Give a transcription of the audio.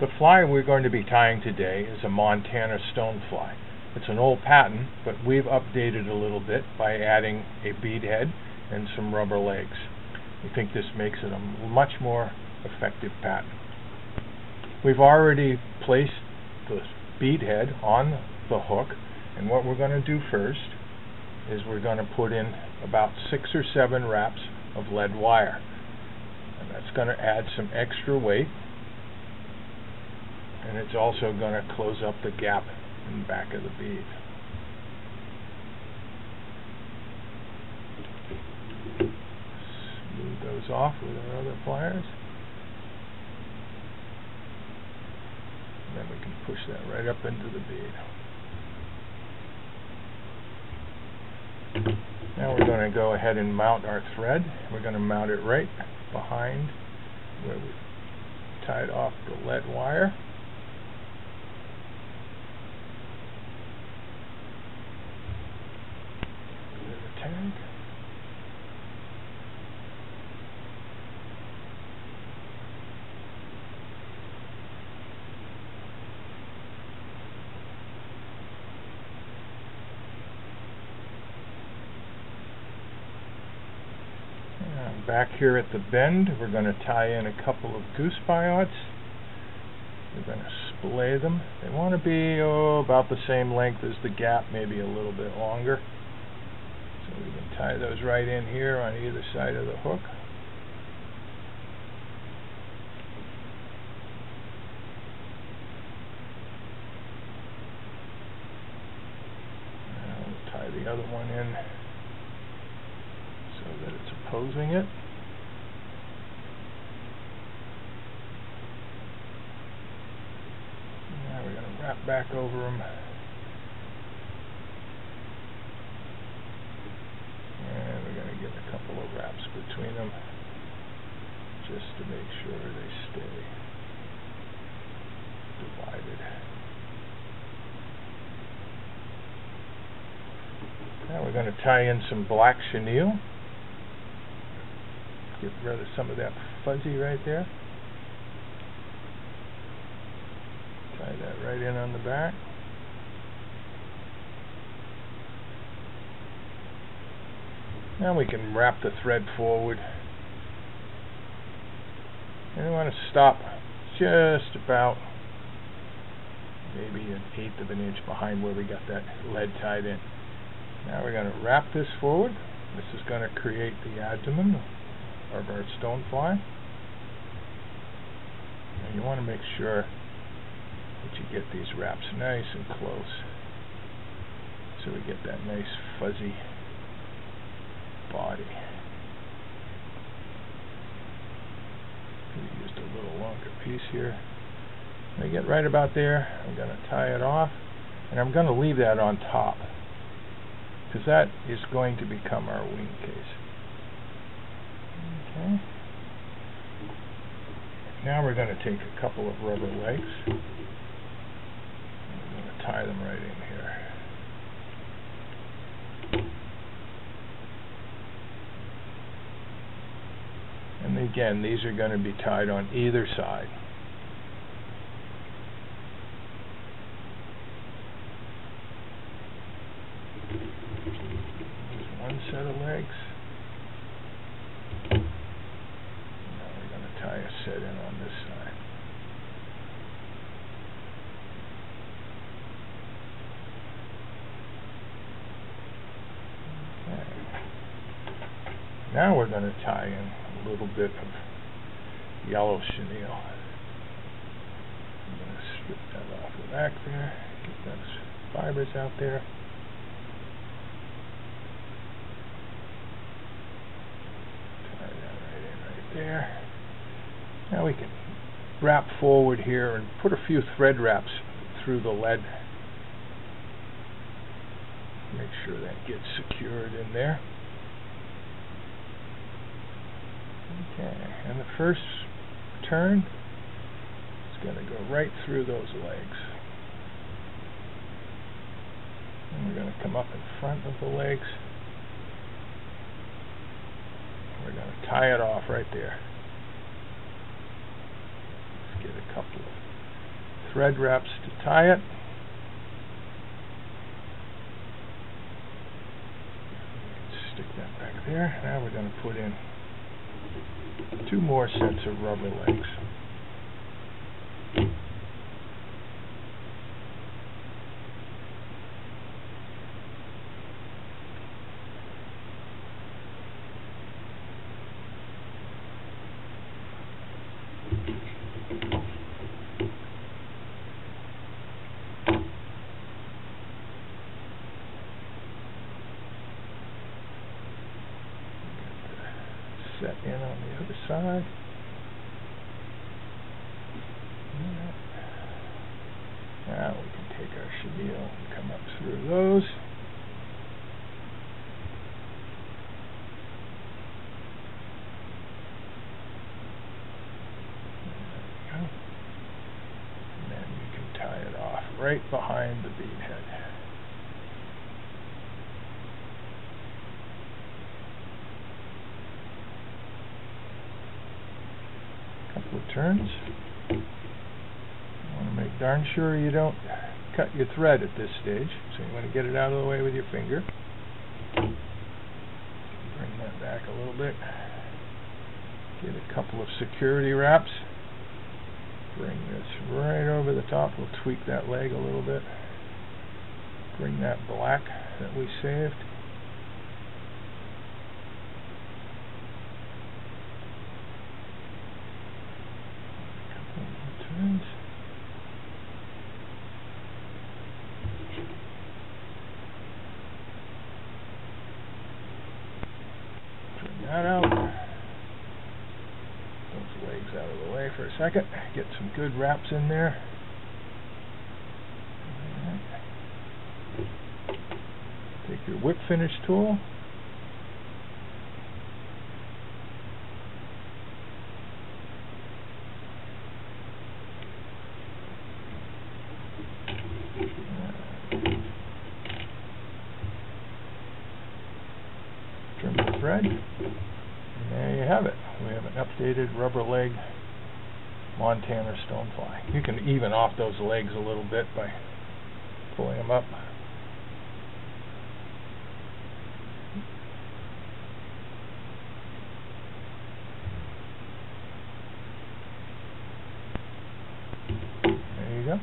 The fly we're going to be tying today is a Montana stonefly. It's an old pattern, but we've updated a little bit by adding a bead head and some rubber legs. We think this makes it a much more effective pattern. We've already placed the bead head on the hook, and what we're going to do first is we're going to put in about 6 or 7 wraps of lead wire, and that's going to add some extra weight, and it's also going to close up the gap in the back of the bead. Smooth those off with our other pliers. And then we can push that right up into the bead. Now we're going to go ahead and mount our thread. We're going to mount it right behind where we tied off the lead wire. There's a tag. Back here at the bend, we're going to tie in a couple of goose biots. We're going to splay them. They want to be about the same length as the gap, maybe a little bit longer. So we can tie those right in here on either side of the hook. Now we'll tie the other one in so that it's opposing it. Now we're going to wrap back over them. And we're going to get a couple of wraps between them just to make sure they stay divided. Now we're going to tie in some black chenille. Get rid of some of that fuzzy right there. Tie that right in on the back. Now we can wrap the thread forward. And we want to stop just about maybe 1/8 of an inch behind where we got that lead tied in. Now we're going to wrap this forward. This is going to create the abdomen of our stonefly. And you want to make sure that you get these wraps nice and close so we get that nice fuzzy body. We used a little longer piece here. When I get right about there, I'm going to tie it off, and I'm going to leave that on top because that is going to become our wing case. Okay. Now we're going to take a couple of rubber legs and we're going to tie them right in here. And again, these are going to be tied on either side. Here's one set of legs. Tie a set in on this side. Okay. Now we're going to tie in a little bit of yellow chenille. I'm going to strip that off the back there, get those fibers out there. Tie that right in right there. Now we can wrap forward here and put a few thread wraps through the lead. Make sure that gets secured in there. Okay, and the first turn is going to go right through those legs. And we're going to come up in front of the legs. We're going to tie it off right there. Get a couple of thread wraps to tie it. Stick that back there. Now we're going to put in 2 more sets of rubber legs. Set in on the other side. Now we can take our chenille and come up through those. There we go. And then you can tie it off right behind the bead head. Couple of turns. You want to make darn sure you don't cut your thread at this stage, so you want to get it out of the way with your finger. Bring that back a little bit. Get a couple of security wraps. Bring this right over the top. We'll tweak that leg a little bit. Bring that black that we saved. Turns. Turn that out. Those legs out of the way for a second. Get some good wraps in there. Take your whip finish tool. Trim the thread, and there you have it. We have an updated rubber leg Montana stonefly. You can even off those legs a little bit by pulling them up. There you go.